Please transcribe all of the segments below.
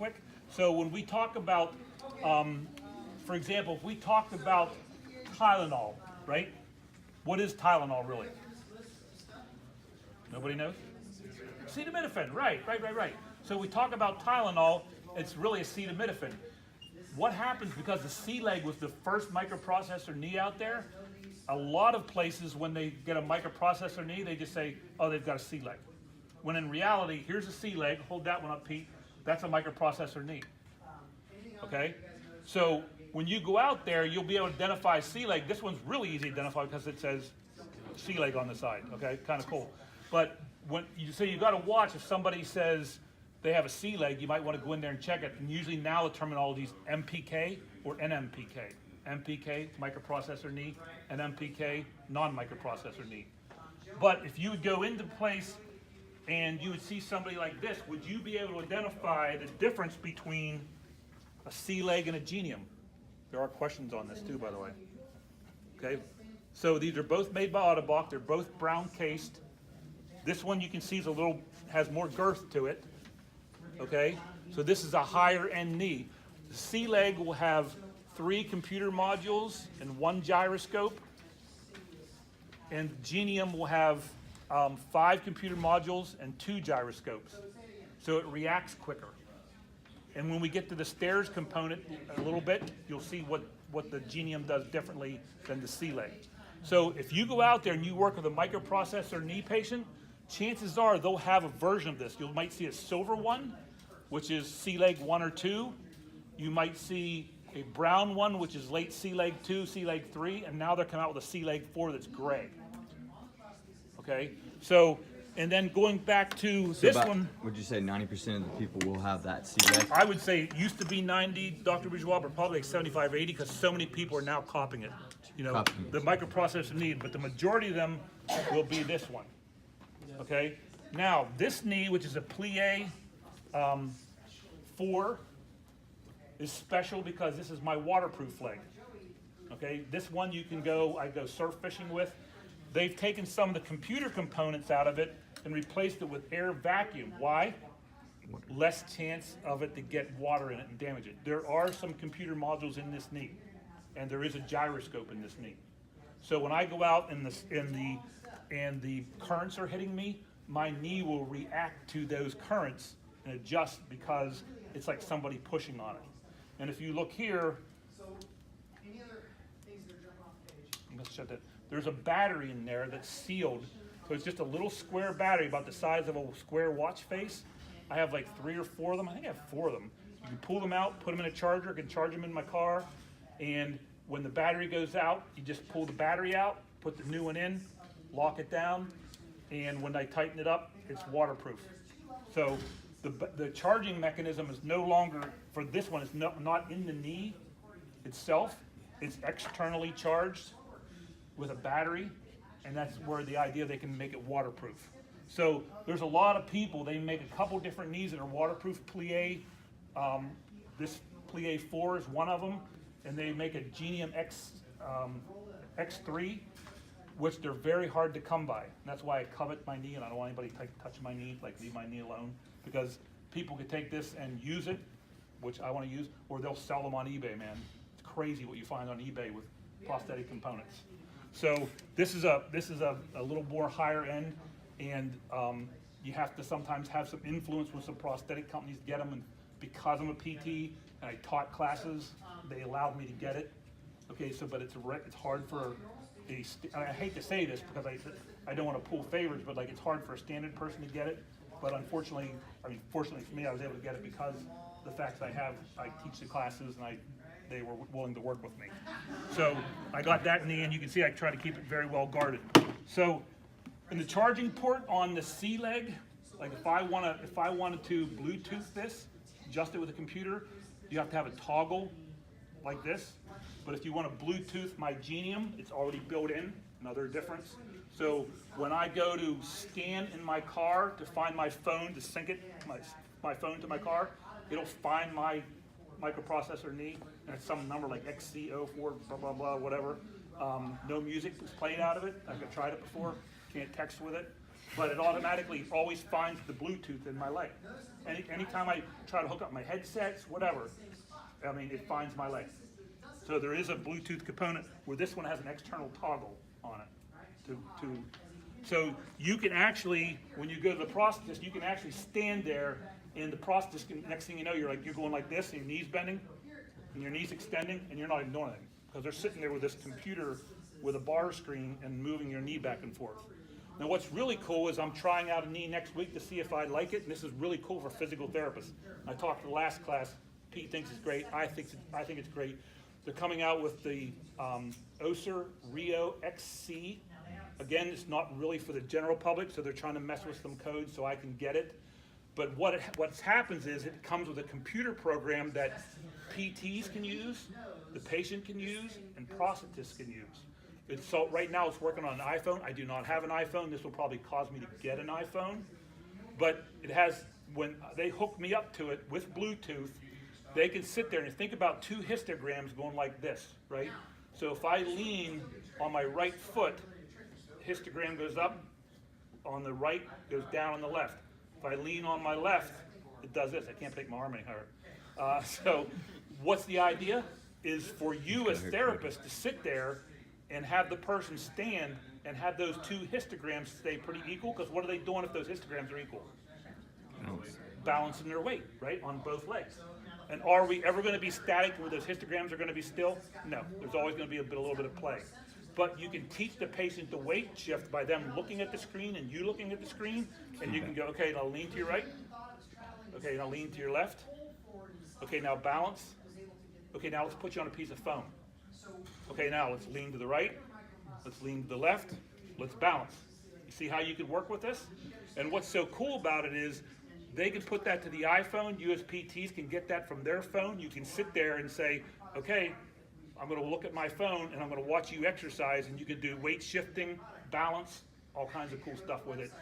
quick. So when we talk about, for example, if we talked about Tylenol, right? What is Tylenol really? Nobody knows? Acetaminophen, right. So we talk about Tylenol, it's really acetaminophen. What happens because the C-leg was the first microprocessor knee out there? A lot of places when they get a microprocessor knee, they just say, oh, they've got a C-leg. When in reality, here's a C-leg, hold that one up, Pete, that's a microprocessor knee, okay? So when you go out there, you'll be able to identify C-leg. This one's really easy to identify because it says C-leg on the side, okay, kind of cool. But when you say you got to watch if somebody says they have a C-leg, you might want to go in there and check it. And usually now the terminology is MPK or NMPK. MPK, microprocessor knee, and MPK, non-microprocessor knee. But if you would go into place and you would see somebody like this, would you be able to identify the difference between a C-leg and a genium? There are questions on this too, by the way. Okay, so these are both made by Autobach. They're both brown cased. This one you can see is has more girth to it. Okay, so this is a higher end knee. The C-leg will have 3 computer modules and 1 gyroscope, and Genium will have 5 computer modules and 2 gyroscopes, so it reacts quicker. And when we get to the stairs component a little bit, you'll see what the Genium does differently than the C-leg. So if you go out there and you work with a microprocessor knee patient, chances are they'll have a version of this. You might see a silver one, which is C-leg 1 or 2. You might see a brown one, which is late C-leg 2, C-leg 3, and now they're coming out with a C-leg 4 that's gray. Okay, so, and then going back to this one. Would you say 90% of the people will have that C-leg? I would say it used to be 90, Dr. Bourgeois, but probably like 75 or 80 because so many people are now copying it. You know, the microprocessor knee, but the majority of them will be this one. Okay, now this knee, which is a plie 4, is special because this is my waterproof leg. Okay, this one you can I go surf fishing with. They've taken some of the computer components out of it and replaced it with air vacuum. Why? Less chance of it to get water in it and damage it. There are some computer modules in this knee, and there is a gyroscope in this knee. So when I go out and the currents are hitting me, my knee will react to those currents and adjust because it's like somebody pushing on it. And if you look here, let's shut that. There's a battery in there that's sealed. So it's just a little square battery about the size of a square watch face. I have like 3 or 4 of them. I think I have 4 of them. You can pull them out, put them in a charger. I can charge them in my car. And when the battery goes out, you just pull the battery out, put the new one in, lock it down. And when I tighten it up, it's waterproof. So the charging mechanism is no longer, for this one, it's not in the knee itself. It's externally charged with a battery, and that's where the idea they can make it waterproof. So there's a lot of people, they make a couple different knees that are waterproof. Plie, this plie 4 is one of them, and they make a Genium X3, which they're very hard to come by. And that's why I covet my knee, and I don't want anybody touch my knee, like leave my knee alone, because people could take this and use it, which I want to use, or they'll sell them on eBay, man. It's crazy what you find on eBay with prosthetic components. So this is a little more higher end, and you have to sometimes have some influence with some prosthetic companies to get them. And because I'm a PT and I taught classes, they allowed me to get it. Okay, so but it's hard for I hate to say this because I don't want to pull favors, but like it's hard for a standard person to get it. But unfortunately, fortunately for me, I was able to get it because the fact that I teach the classes and they were willing to work with me. So I got that knee, and you can see I try to keep it very well guarded. So in the charging port on the C leg, like if I wanted to Bluetooth this, adjust it with a computer, you have to have a toggle like this. But if you want to Bluetooth my Genium, it's already built in, another difference. So when I go to scan in my car to find my phone, to sync it, my phone to my car, it'll find my microprocessor knee, and it's some number like XC04, blah, blah, blah, whatever. No music was played out of it. I've tried it before, can't text with it. but it automatically always finds the Bluetooth in my leg. Anytime I try to hook up my headsets, whatever, I mean, it finds my leg. So there is a Bluetooth component where this one has an external toggle on it. So you can actually, when you go to the prosthetist, you can actually stand there, and the prosthetist, next thing you know, you're going like this, and your knee's bending, and your knee's extending, and you're not even doing anything, because they're sitting there with this computer with a bar screen and moving your knee back and forth. Now what's really cool is I'm trying out a knee next week to see if I like it, and this is really cool for physical therapists. I talked to the last class, Pete thinks it's great, I think it's great. They're coming out with the Oser Rio XC. Again, it's not really for the general public, so they're trying to mess with some codes so I can get it. But what happens is it comes with a computer program that PTs can use, the patient can use, and prosthetists can use. So right now it's working on an iPhone. I do not have an iPhone. This will probably cause me to get an iPhone. But it has, when they hook me up to it with Bluetooth, they can sit there and think about two histograms going like this, right? So if I lean on my right foot, histogram goes up on the right, goes down on the left. If I lean on my left, it does this. I can't take my arm any higher. So what's the idea? Is for you as therapists to sit there and have the person stand and have those two histograms stay pretty equal, because what are they doing if those histograms are equal? Balancing their weight, right, on both legs. And are we ever going to be static where those histograms are going to be still? No, there's always going to be a little bit of play. But you can teach the patient the weight shift by them looking at the screen and you looking at the screen, and you can go, okay, now lean to your right. Okay, now lean to your left. Okay, now balance. Okay, now let's put you on a piece of foam. Okay, now let's lean to the right. Let's lean to the left. Let's balance. You see how you can work with this? And what's so cool about it is they can put that to the iPhone. You as PTs can get that from their phone. You can sit there and say, okay, I'm going to look at my phone and I'm going to watch you exercise, and you can do weight shifting, balance, all kinds of cool stuff with it.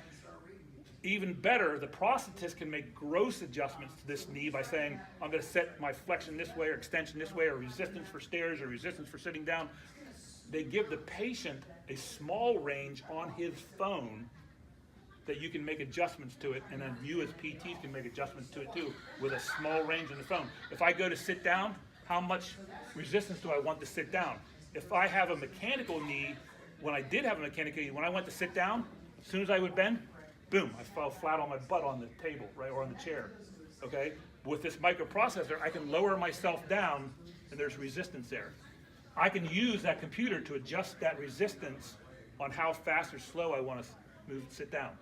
Even better, the prosthetist can make gross adjustments to this knee by saying, I'm going to set my flexion this way or extension this way or resistance for stairs or resistance for sitting down. They give the patient a small range on his phone that you can make adjustments to it, and then you as PTs can make adjustments to it too with a small range on the phone. If I go to sit down, how much resistance do I want to sit down? If I have a mechanical knee, when I did have a mechanical knee, when I went to sit down, as soon as I would bend, boom, I fell flat on my butt on the table, right, or on the chair, okay? With this microprocessor, I can lower myself down, and there's resistance there. I can use that computer to adjust that resistance on how fast or slow I want to sit down.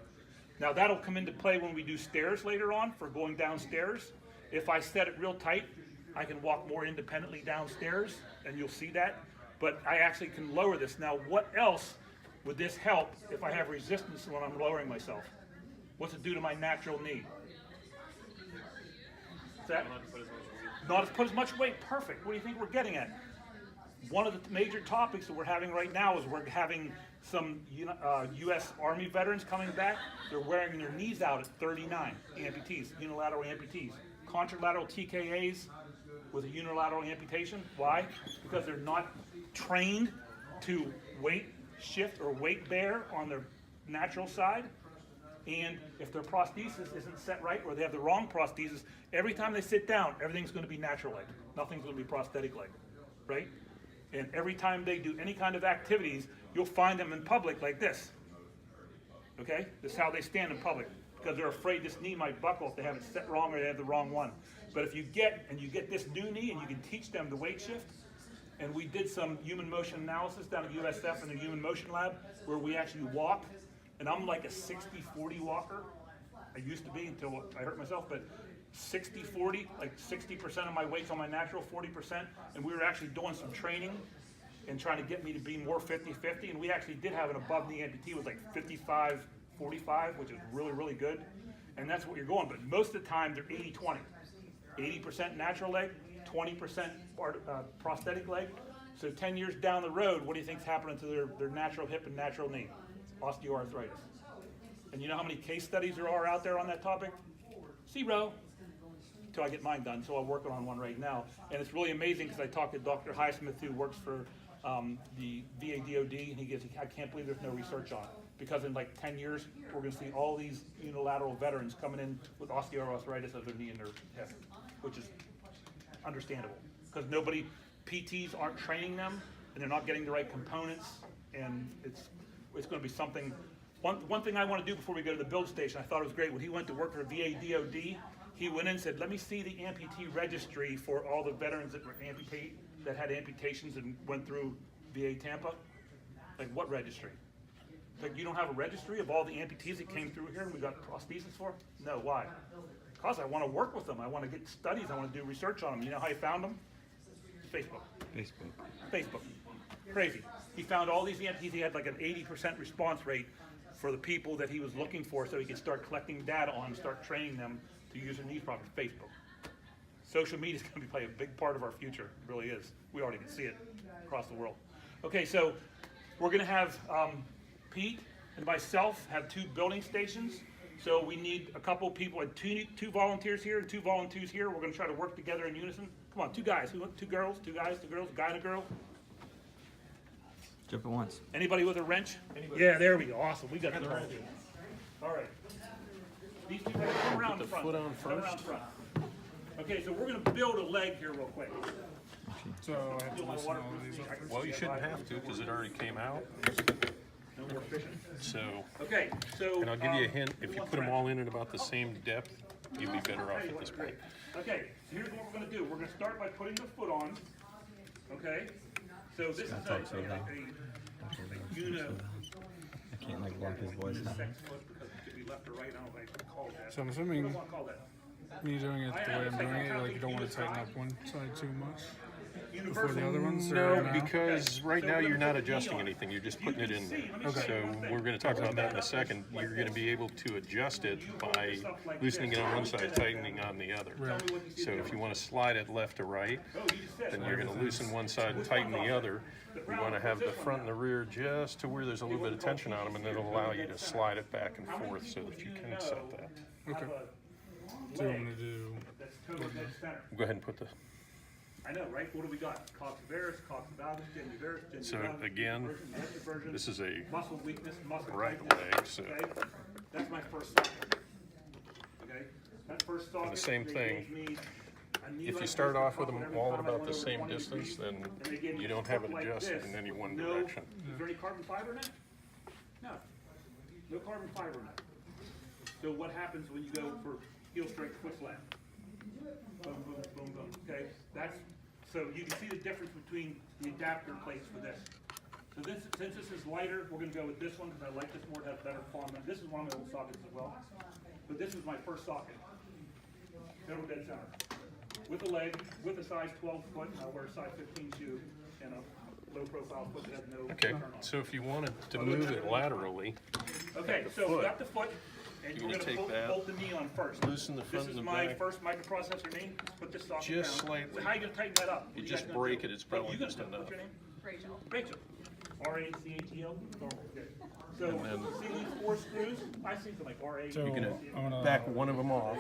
Now that'll come into play when we do stairs later on for going downstairs. If I set it real tight, I can walk more independently downstairs, and you'll see that. But I actually can lower this. Now what else would this help if I have resistance when I'm lowering myself? What's it do to my natural knee? Is that? Not put as much weight. Perfect. What do you think we're getting at? One of the major topics that we're having right now is we're having some U.S. Army veterans coming back. They're wearing their knees out at 39, amputees, unilateral amputees. Contralateral TKAs with a unilateral amputation. Why? Because they're not trained to weight shift or weight bear on their natural side. And if their prosthesis isn't set right, or they have the wrong prosthesis, every time they sit down, everything's going to be natural leg. Nothing's going to be prosthetic leg, right? And every time they do any kind of activities, you'll find them in public like this. Okay? This is how they stand in public, because they're afraid this knee might buckle if they have it set wrong or they have the wrong one. But if you get this new knee and you can teach them the weight shift, and we did some human motion analysis down at USF in the human motion lab where we actually walk, and I'm like a 60-40 walker. I used to be until I hurt myself, but 60-40, like 60% of my weight's on my natural, 40%, and we were actually doing some training and trying to get me to be more 50-50, and we actually did have an above knee amputee with like 55-45, which is really, really good, and that's what you're going. But most of the time they're 80-20, 80% natural leg, 20% prosthetic leg. So 10 years down the road, what do you think's happening to their natural hip and natural knee? Osteoarthritis. And you know how many case studies there are out there on that topic? 0. Until I get mine done, so I'm working on one right now. And it's really amazing because I talked to Dr. Highsmith, who works for the VA DOD, and he goes, I can't believe there's no research on it. because in like 10 years, we're gonna see all these unilateral veterans coming in with osteoarthritis of their knee and their hip, which is understandable. Because PTs aren't training them, and they're not getting the right components, and it's gonna be something. One thing I wanna do before we go to the build station, I thought it was great, when he went to work for VA DOD, he went in and said, let me see the amputee registry for all the veterans that had amputations and went through VA Tampa. Like, what registry? Like, you don't have a registry of all the amputees that came through here and we got prosthesis for? No, why? Because I want to work with them. I want to get studies. I want to do research on them. You know how he found them? Facebook. Facebook. Crazy. He found all these amputees. He had like an 80% response rate for the people that he was looking for, so he could start collecting data on and start training them to use their knees properly. Facebook. Social media is going to play a big part of our future. It really is. We already can see it across the world. Okay, so we're going to have Pete and myself have 2 building stations. So we need a couple people, and two volunteers here and 2 volunteers here. We're going to try to work together in unison. Come on, 2 guys. Who want 2 girls? 2 guys, 2 girls, a guy and a girl. Jump at once. Anybody with a wrench? Anybody? Yeah, there we go. Awesome. We got the wrench. All right. These 2 guys come around the front. Foot on Come around front. Okay, so we're going to build a leg here real quick. So I have to listen to all of these up first? Well, you shouldn't have to, because it already came out. No more fishing. So, Okay, so. and I'll give you a hint, if you put them all in at about the same depth, you'd be better off at this point. Okay, so here's what we're gonna do. We're gonna start by putting the foot on, okay? So this is a I can't like block his voice out. sex foot because it could be left or right. I don't know if I can call that. So I'm What assuming do I wanna call that? me doing it the way I'm doing it, like you don't want to tighten up one side too much before the other ones? No, or now? because right now you're not adjusting anything, you're just putting it in there. So we're gonna talk about that in a second. You're gonna be able to adjust it by loosening it on one side, tightening on the other. So if you wanna slide it left to right, then you're gonna loosen one side and tighten the other. We wanna have the front and the rear just to where there's a little bit of tension on them, and it'll allow you to slide it back and forth so that you can set that. Okay. So I'm gonna do. That's totally dead center. Go ahead and put the, I know, right? What do we got? Cox varus, cox valgus, genu varus, genu So valgus, again, inversion, retroversion, this is a muscle weakness, muscle right tightness, leg, so okay? That's my first socket. Okay? That first socket. the same they thing, gave me a knee if like you start this, off with them every all at time I about went the over same 20 distance, degrees, then and they gave me you a don't have it foot like adjusted this. in any one No, direction. is there any carbon fiber in it? No. No carbon fiber in it. So what happens when you go for heel strength foot slam? Boom, boom, boom, boom. Okay, so you can see the difference between the adapter plates for this. So since this is lighter, we're going to go with this one because I like this more to have better form. This is one of my old sockets as well. But this was my first socket. Total dead center. With a leg, with a size 12 foot, I wear a size 15 shoe and a low profile foot that has no Okay, turn on. so if you wanted to move it laterally, Okay, the so we foot, got the foot, and you're we're gonna gonna take that, bolt the knee on first. loosen the front This and is the my back. first microprocessor knee. Let's put this socket Just down. slightly. So how you gonna tighten that up? You What just guys gonna break do? it, it's probably You gonna just do- enough. What's your name? Rachel. Rachel. R-A-C-H-E-L? Okay. So, And then- see these 4 screws? I see them like R-A. So You're gonna I'm gonna back one of them off,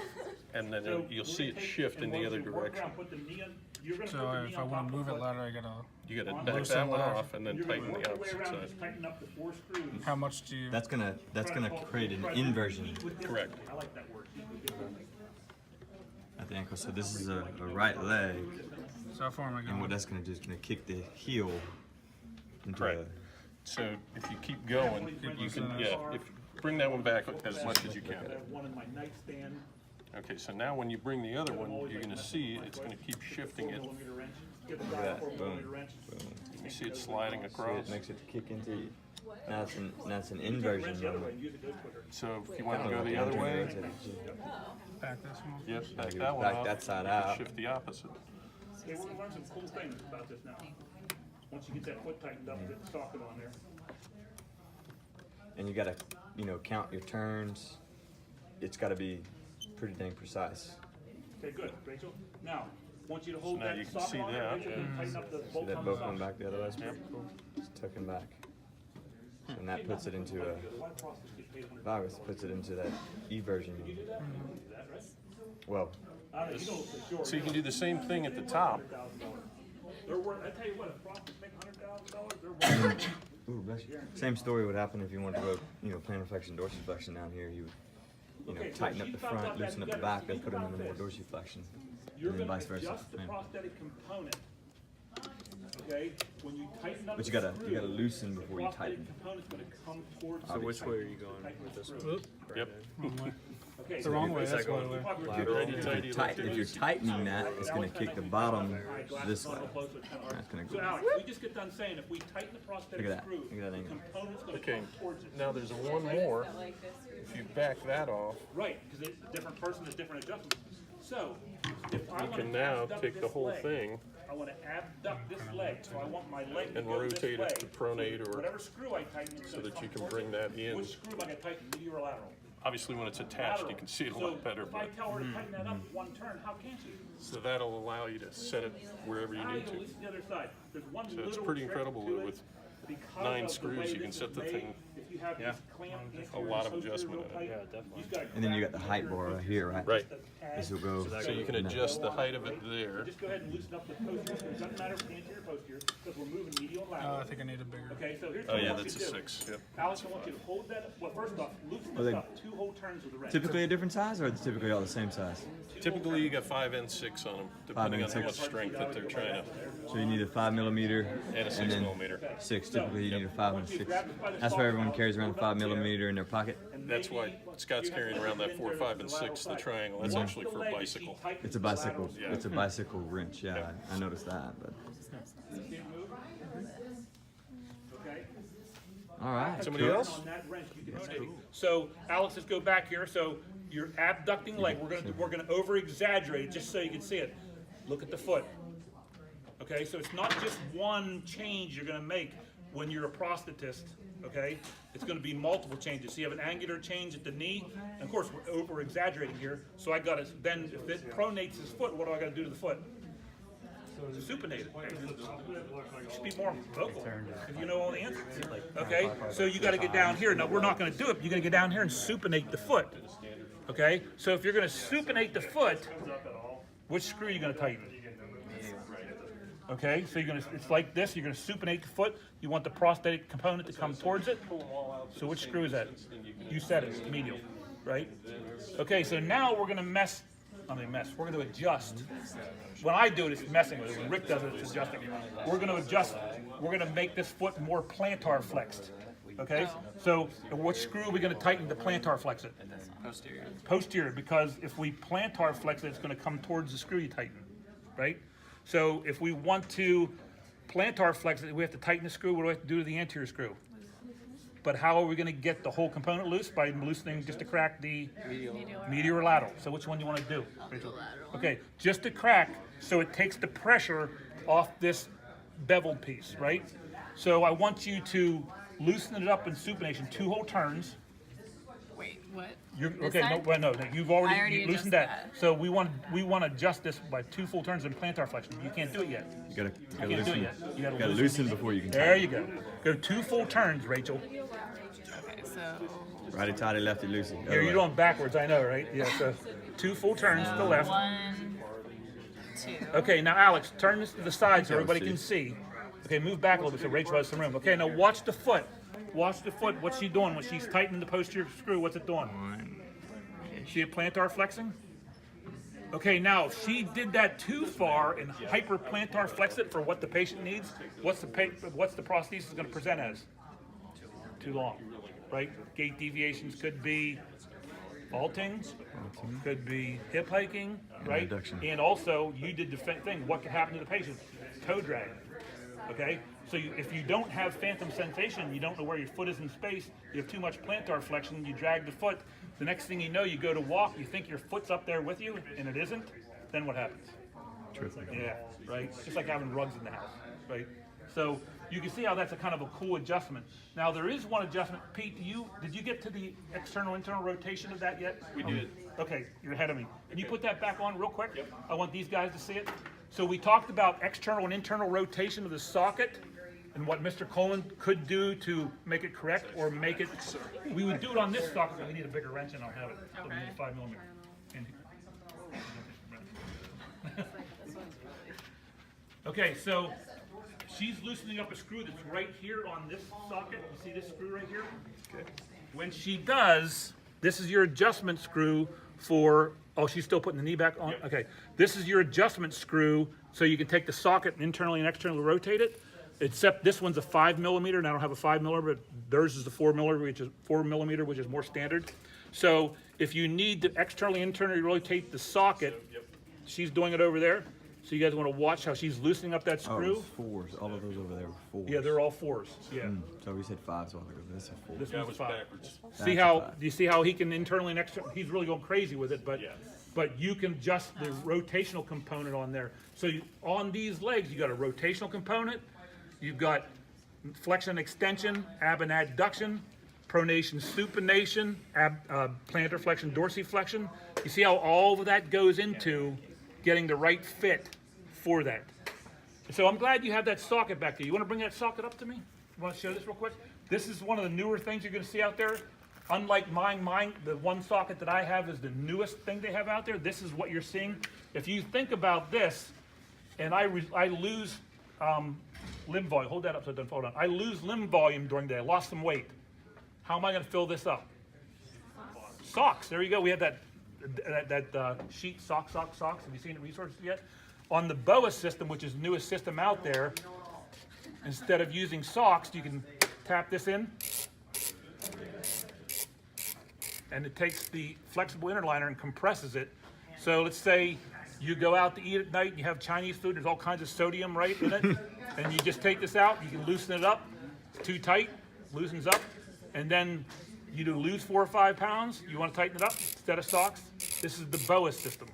and then So you'll we're see gonna it take- shift in and the once other you work direction. around, put the knee on- You're gonna So put the knee if I on want top to move of it the later, I gotta. You gotta On back loosen that one that. off and then You're gonna tighten work the your way opposite around, side. just tighten up the 4 screws. How much do you? That's gonna create an inversion Correct. I like that word. at the ankle. So this is a right leg, So how far am I and going? what that's gonna do is gonna kick the heel into Correct. So if you keep going, you can, bring that one back as much as you I can. have one in my nightstand. Okay, so now when you bring the other one, you're gonna see it's gonna keep shifting it. 4mm wrench. Give the Look guy at a that. 4mm Boom. wrench. You see it sliding so across. it makes it kick into. Now it's an Wrench inversion the other way moment. and use it goes quicker. So if you want to go the other way, Back this one. yep, back you that one back off. that side you can out. Shift the opposite. Hey, we're gonna learn some cool things about this now. Once you get that foot tightened up, get the socket on there. And you gotta, count your turns. It's gotta be pretty dang precise. Okay, good, Rachel. Now, want you to hold So now that you can socket see on there, that, Rachel, and tighten up the See bolt that on the both going socket. back the other way? It's tucking back. And that puts it into a Why process get paid $100? valgus, puts it into that eversion. You do that? You don't do that, right? Well, I don't know, you don't look so sure. So you can do the same thing at the top. $100,000. They're worth, I tell you what, if process make $100,000, they're worth Ooh, bless you. Same story would happen if you wanted to go, plantar flexion, dorsiflexion down here. You would, tighten up the front, loosen up the back, then put them into more dorsiflexion, and then vice versa. Adjust the prosthetic component. Okay, when you tighten up But you gotta loosen before you tighten. component's going to come towards. So which way are you going with this one? Yep. Wrong way. Okay, The wrong way. That's the way. If you're tightening that, it's gonna kick the bottom this way. That's gonna So go. Alex, we just get done saying if we tighten the prosthetic Look at that. screw, Look at that the angle. component's going to Okay, come towards it. now there's one more. If you back that off, Right, because a different person has different adjustments. So, if I you want can to now abduct take the this whole leg, thing I want to abduct this leg, so I want my leg to and go this rotate way. it to pronate or Whatever screw I tighten, it's so gonna that you come can towards bring it. that in. Which screw am I going to tighten, medial or lateral? Obviously, when it's attached, you can see it a lot better. So if I But tell her to tighten that up one turn, how can she? so that'll allow you to set it wherever you Now need you to. lose the other side. There's one So it's little pretty trick incredible to it. with Because 9 of the screws, way you can this set is the made, thing. if you have this clamp A lot of anterior adjustment posterior in it. real tight, you've got And then you got the height bar right here, right? Right. This will go. So you can adjust the height of it there. Just go ahead and loosen up the posterior. It doesn't matter if it's anterior or posterior, because we're moving medial and lateral. I think I need a bigger. Okay, so here's Oh what I yeah, want that's you a to do. 6. Yep. Alex, I want you to hold that. Well, first off, loosen Are this they up 2 whole turns with the wrench. Typically a different size, or are they typically all the same size? Typically, you got 5 and 6 on them, depending on and how much 6. strength that they're trying to. So you need a 5 millimeter And a 6 then millimeter. 6. Typically you need a 5 and a 6. That's why everyone carries around a 5 millimeter in their pocket. That's why Scott's carrying around that 4, 5, and 6, the triangle. That's actually for a bicycle. It's a bicycle. Yeah. It's a bicycle wrench. Yeah, I noticed that. But Okay. all right. Somebody else? On that wrench, you can rotate. So Alex, let's go back here. So your abducting leg, we're gonna over exaggerate just so you can see it. Look at the foot. Okay, so it's not just one change you're gonna make when you're a prosthetist. Okay, it's gonna be multiple changes. So you have an angular change at the knee, and of course we're over exaggerating here. So I gotta then if it pronates his foot, what do I gotta do to the foot? Supinate it. You should be more vocal if you know all the answers. Okay, so you got to get down here. Now we're not going to do it. You're going to get down here and supinate the foot. Okay, so if you're going to supinate the foot, which screw are you going to tighten? Okay, so it's like this. You're going to supinate the foot. You want the prosthetic component to come towards it. So which screw is that? You said it, medial, right? Okay, so now we're going to we're going to adjust. When I do it, it's messing with it. When Rick does it, it's adjusting. We're going to adjust. We're going to make this foot more plantar flexed. Okay? So which screw are we going to tighten to plantar flex it? Posterior. Posterior, because if we plantar flex it, it's going to come towards the screw you tighten. Right? So if we want to plantar flex it, we have to tighten the screw. What do we have to do to the anterior screw? But how are we going to get the whole component loose? By loosening just to crack the medial or lateral. So which one do you want to do, Rachel? Okay, just to crack so it takes the pressure off this beveled piece, right? So I want you to loosen it up in supination, 2 whole turns. Wait, what? Okay, side? no, you've I already already loosened that. So we want to adjust this by 2 full turns in plantar flexion. You can't do it yet. You gotta You can't do it loosen. yet. You You gotta gotta loosen before you can There tighten. you go. Go 2 full turns, Rachel. Okay, so Righty tighty, lefty loosey. Here, you're going backwards, I know, right? Yeah, so 2 full turns to the left. 1, 2. Okay, now Alex, turn this to the side so Don't everybody see. can see. Okay, move back a little bit so Rachel has some room. Okay, now watch the foot. Watch the foot. What's she doing when she's tightening the posterior screw? What's it doing? See it plantar flexing? Okay, now if she did that too far and hyperplantar flex it for what the patient needs, what's the prosthesis going to present as? Too long, right? Gait deviations could be vaulting, could be hip hiking, right? Abduction. And also, you did the thing. What could happen to the patient? Toe drag. Okay, so if you don't have phantom sensation, you don't know where your foot is in space. You have too much plantar flexion. You drag the foot. The next thing you know, you go to walk. You think your foot's up there with you, and it isn't. Then what happens? Yeah, right. It's just like having rugs in the house, right? So you can see how that's a kind of a cool adjustment. Now there is one adjustment. Pete, did you get to the external-internal rotation of that yet? We did. Okay, you're ahead of me. Can you put that back on real quick? Yep. I want these guys to see it. So we talked about external and internal rotation of the socket and what Mr. Coleman could do to make it correct or make it. We would do it on this socket, but we need a bigger wrench and I don't have it. So we need a 5 millimeter. Okay, so she's loosening up a screw that's right here on this socket. You see this screw right here? Okay. When she does, this is your adjustment screw for, oh, she's still putting the knee back on? Yep. Okay. This is your adjustment screw so you can take the socket and internally and externally rotate it. Except this one's a 5mm, and I don't have a 5mm, but theirs is the 4mm, which is more standard. So if you need to externally, internally rotate the socket, she's doing it over there. So you guys want to watch how she's loosening up that screw? Oh, it was fours. All of those over there were fours. Yeah, they're all fours. Yeah. So we said fives while ago. This is four. This one's five. backwards. See how? Do you see how he can internally and externally? He's really going crazy with it, but you can adjust the rotational component on there. So on these legs, you got a rotational component. You've got flexion and extension, ab and adduction, pronation, supination, plantar flexion, dorsiflexion. You see how all of that goes into getting the right fit for that. So I'm glad you have that socket back there. You want to bring that socket up to me? You want to show this real quick? This is one of the newer things you're going to see out there. Unlike mine, the one socket that I have is the newest thing they have out there. This is what you're seeing. If you think about this, and I lose limb volume. Hold that up so it doesn't fall down. I lose limb volume during the day. I lost some weight. How am I going to fill this up? Socks. There you go. We have that sheet, socks. Have you seen the resources yet? On the BOA system, which is the newest system out there, instead of using socks, you can tap this in, and it takes the flexible inner liner and compresses it. So let's say you go out to eat at night and you have Chinese food, there's all kinds of sodium right in it, and you just take this out, you can loosen it up. It's too tight, loosens up, and then you do lose 4 or 5 pounds, you want to tighten it up instead of socks. This is the BOA system.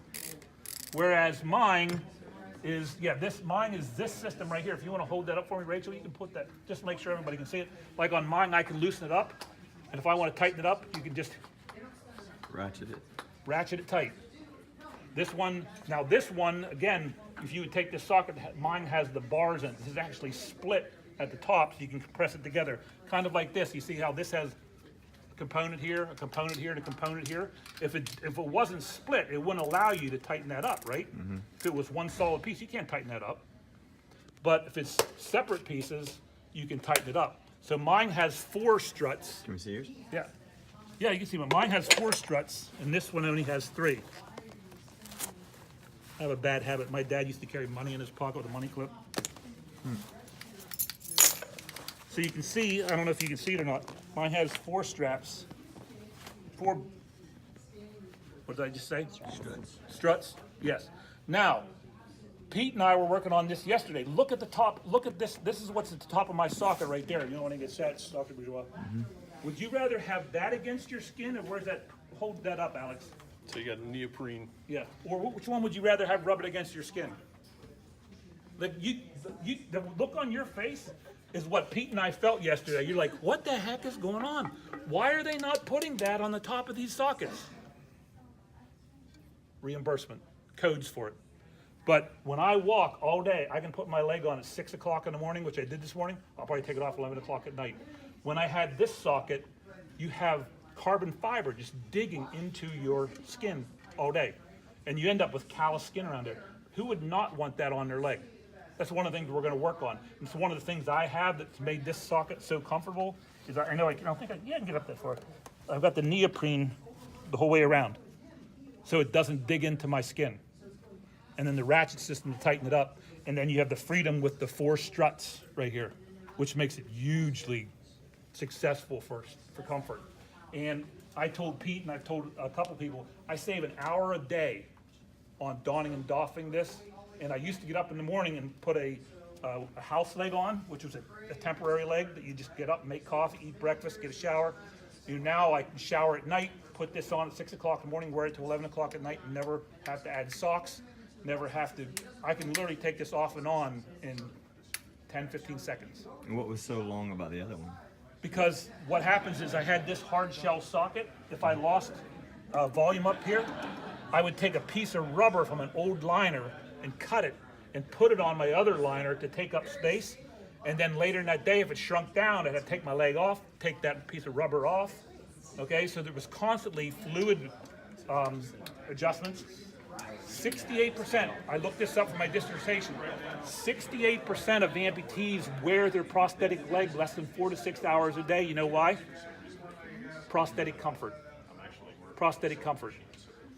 Whereas mine is, mine is this system right here. If you want to hold that up for me, Rachel, you can put that, just make sure everybody can see it. Like on mine, I can loosen it up, and if I want to tighten it up, you can just ratchet it tight. This one, again, if you would take this socket, mine has the bars in it. This is actually split at the top so you can compress it together. Kind of like this. You see how this has a component here, a component here, and a component here? If it wasn't split, it wouldn't allow you to tighten that up, right? Mm-hmm. If it was one solid piece, you can't tighten that up. But if it's separate pieces, you can tighten it up. So mine has 4 struts. Can we see yours? Yeah. Yeah, you can see mine has 4 struts, and this one only has 3. I have a bad habit. My dad used to carry money in his pocket with a money clip. So you can see, I don't know if you can see it or not, mine has 4 straps. 4, what did I just say? Struts, yes. Now, Pete and I were working on this yesterday. Look at the top, look at this. This is what's at the top of my socket right there. You know when it gets set, socket bourgeois. Would you rather have that against your skin, or where's that, hold that up, Alex? So you got neoprene. Yeah, or which one would you rather have rub it against your skin? Like the look on your face is what Pete and I felt yesterday. You're like, what the heck is going on? Why are they not putting that on the top of these sockets? Reimbursement, codes for it. But when I walk all day, I can put my leg on at 6 o'clock in the morning, which I did this morning. I'll probably take it off 11 o'clock at night. When I had this socket, you have carbon fiber just digging into your skin all day. And you end up with callous skin around there. Who would not want that on their leg? That's one of the things we're going to work on. It's one of the things I have that's made this socket so comfortable. Is I know I can get up that far. I've got the neoprene the whole way around, so it doesn't dig into my skin. And then the ratchet system to tighten it up. And then you have the freedom with the 4 struts right here, which makes it hugely successful for comfort. And I told Pete, and I've told a couple people, I save an hour a day on donning and doffing this. And I used to get up in the morning and put a house leg on, which was a temporary leg that you just get up and make coffee, eat breakfast, get a shower. Now I can shower at night, put this on at 6 o'clock in the morning, wear it to 11 o'clock at night, and never have to add socks, never have to, I can literally take this off and on in 10, 15 seconds. And what was so long about the other one? Because what happens is I had this hard shell socket. If I lost volume up here, I would take a piece of rubber from an old liner and cut it and put it on my other liner to take up space. And then later in that day, if it shrunk down, I'd have to take my leg off, take that piece of rubber off. Okay, so there was constantly fluid adjustments. 68%, I looked this up for my dissertation, 68% of the amputees wear their prosthetic leg less than 4 to 6 hours a day. You know why? Prosthetic comfort. Prosthetic comfort.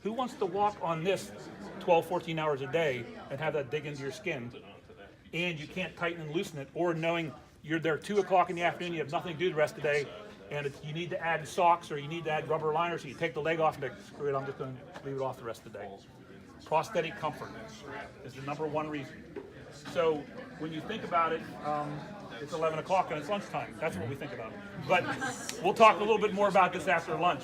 Who wants to walk on this 12, 14 hours a day and have that dig into your skin, and you can't tighten and loosen it, or knowing you're there 2 o'clock in the afternoon, you have nothing to do the rest of the day, and you need to add socks or you need to add rubber liners, so you take the leg off and think, screw it, I'm just going to leave it off the rest of the day. Prosthetic comfort is the #1 reason. So when you think about it, it's 11 o'clock and it's lunchtime. That's what we think about. But we'll talk a little bit more about this after lunch.